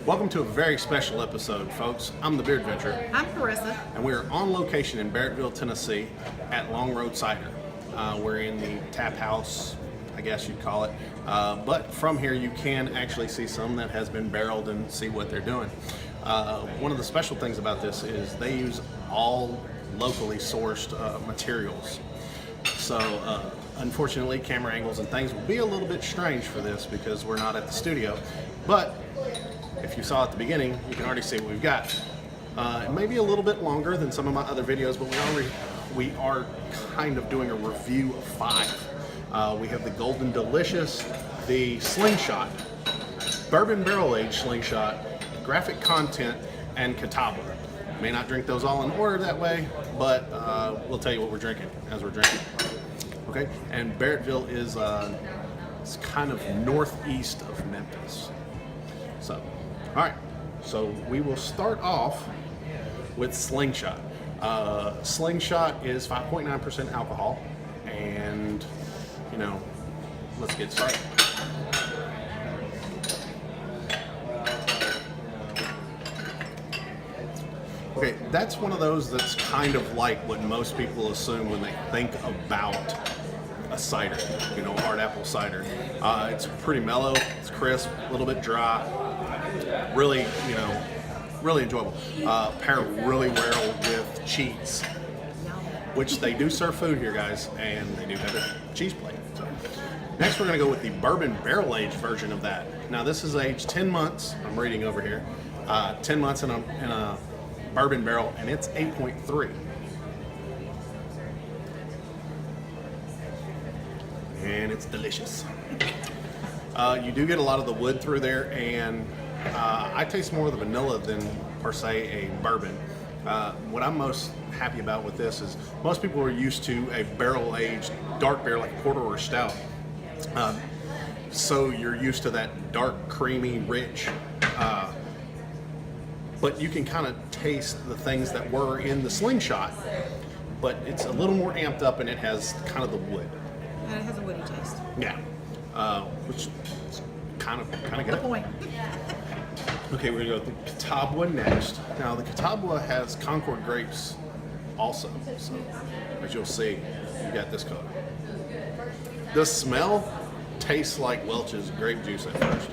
Welcome to a very special episode, folks. I'm the Beard Venture. I'm Carissa. And we're on location in Barrettville, Tennessee at Long Road Cider. We're in the tap house, I guess you'd call it. But from here you can actually see some that has been barreled and see what they're doing. One of the special things about this is they use all locally sourced materials. So unfortunately camera angles and things will be a little bit strange for this because we're not at the studio. But if you saw at the beginning, you can already see what we've got. It may be a little bit longer than some of my other videos, but we are kind of doing a review of 5. We have the Golden Delicious, the Slingshot, Bourbon Barrel-Aged Slingshot, Graphic Content, and Catawba. May not drink those all in order that way, but we'll tell you what we're drinking as we're drinking. Okay, and Barrettville is it's kind of northeast of Memphis. So, all right, so we will start off with Slingshot. Slingshot is 5.9% alcohol, and you know, let's get started. Okay, that's one of those that's kind of like what most people assume when they think about a cider, you know, hard apple cider. It's pretty mellow, it's crisp, a little bit dry, really, you know, really enjoyable. Pair really well with cheese, which they do serve food here, guys, and they do have a cheese plate. So next we're gonna go with the Bourbon Barrel-Aged version of that. Now this is aged 10 months, I'm reading over here, 10 months in a bourbon barrel, and it's 8.3. And it's delicious. You do get a lot of the wood through there, and I taste more of the vanilla than per se a bourbon. What I'm most happy about with this is most people are used to a barrel-aged dark beer like a porter or a stout. So you're used to that dark, creamy, rich, but you can kind of taste the things that were in the Slingshot, but it's a little more amped up and it has kind of the wood. And it has a woody taste. Yeah, which is kind of good. Good point. Okay, we're gonna go with the Catawba next. Now the Catawba has Concord grapes also, so as you'll see, you got this color. The smell tastes like Welch's grape juice at first.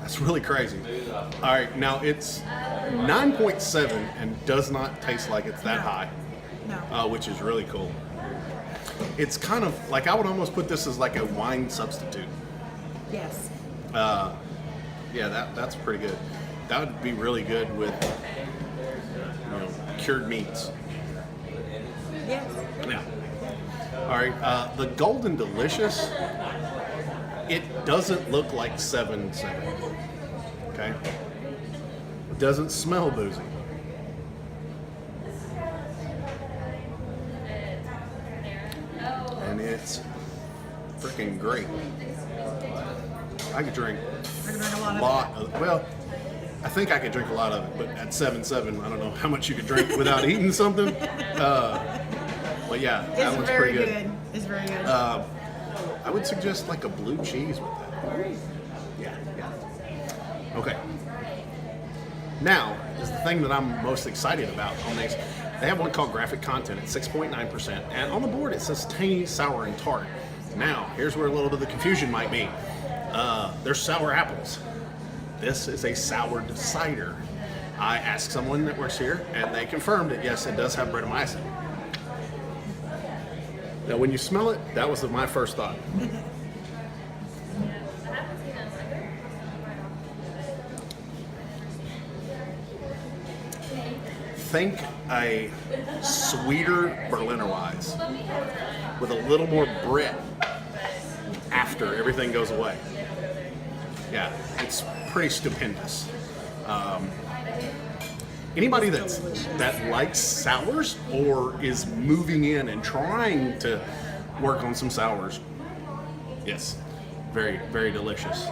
That's really crazy. All right, now it's 9.7 and does not taste like it's that high. No. Which is really cool. It's kind of like, I would almost put this as like a wine substitute. Yes. Yeah, that's pretty good. That would be really good with, you know, cured meats. Yes. Yeah. All right, the Golden Delicious, it doesn't look like 7.7. Okay? It doesn't smell boozy. And it's freaking great. I could drink a lot of it. well, I think I could drink a lot of it, but at 7.7, I don't know how much you could drink without eating something. But yeah, that one's pretty good. It's very good. I would suggest like a blue cheese with that. Yeah. Okay. Now is the thing that I'm most excited about on these. They have one called Graphic Content at 6.9%, and on the board it says tangy, sour, and tart. Now, here's where a little bit of the confusion might be. There's sour apples. This is a soured cider. I asked someone that works here, and they confirmed that yes, it does have Brettanomycin. Now, when you smell it, that was my first thought. Think a sweeter Berliner Weiss with a little more Brit after everything goes away. Yeah, it's pretty stupendous. Anybody that likes sours or is moving in and trying to work on some sours, yes, very, very delicious.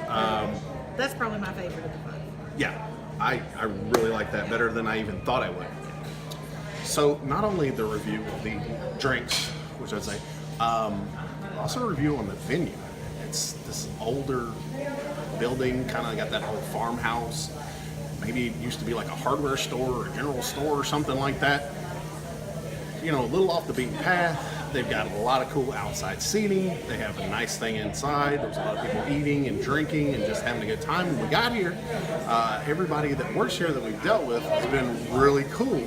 That's probably my favorite of the 5. Yeah, I really like that better than I even thought I would. So not only the review of the drinks, which I'd say, also a review on the venue. It's this older building, kind of got that old farmhouse. Maybe it used to be like a hardware store or a general store or something like that. You know, a little off the beaten path. They've got a lot of cool outside seating. They have a nice thing inside. There's a lot of people eating and drinking and just having a good time. When we got here, everybody that works here that we've dealt with has been really cool.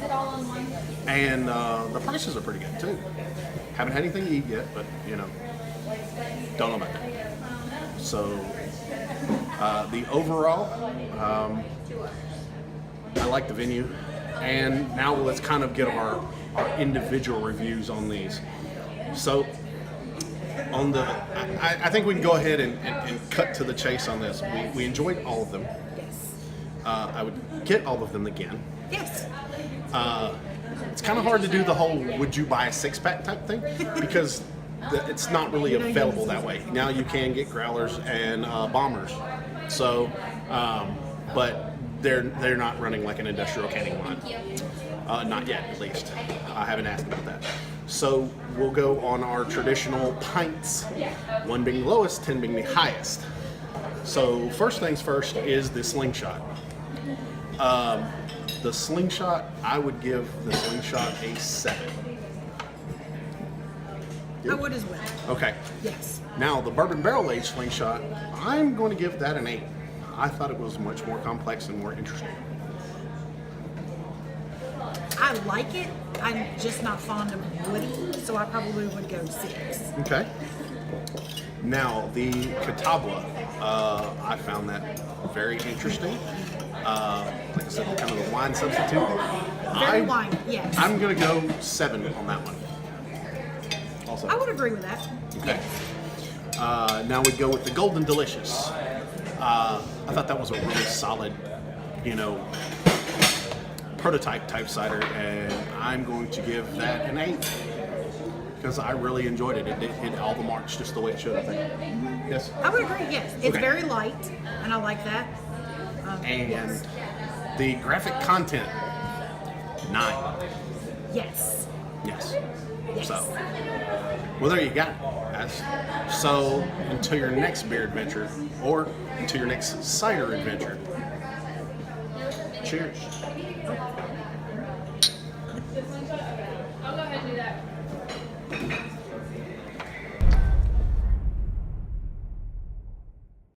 And the prices are pretty good too. Haven't had anything to eat yet, but you know, don't know about that. So the overall, I like the venue. And now let's kind of get our individual reviews on these. So, on the, I think we can go ahead and cut to the chase on this. We enjoyed all of them. Yes. I would get all of them again. Yes. It's kind of hard to do the whole "would you buy a six-pack" type thing because it's not really available that way. Now you can get growlers and bombers. So, but they're not running like an industrial canning line. Not yet, at least. I haven't asked about that. So we'll go on our traditional pints, 1 being the lowest, 10 being the highest. So first things first is the Slingshot. The Slingshot, I would give the Slingshot a 7. I would as well. Okay. Yes. Now the Bourbon Barrel-Aged Slingshot, I'm going to give that an 8. I thought it was much more complex and more interesting. I like it. I'm just not fond of woody, so I probably would go 6. Okay. Now the Catawba, I found that very interesting. Like I said, kind of a wine substitute. Very wine, yes. I'm gonna go 7 on that one. Also. I would agree with that. Okay. Now we go with the Golden Delicious. I thought that was a really solid, you know, prototype type cider, and I'm going to give that an 8 because I really enjoyed it. It hit all the marks just the way it should, I think. Yes? I would agree, yes. It's Okay. very light, and I like that. And yes. the graphic content, 9. Yes. Yes. Yes. So, well, there you got it, guys. So, until your next beer adventure, or until your next cider adventure, cheers. I'll go ahead and do that.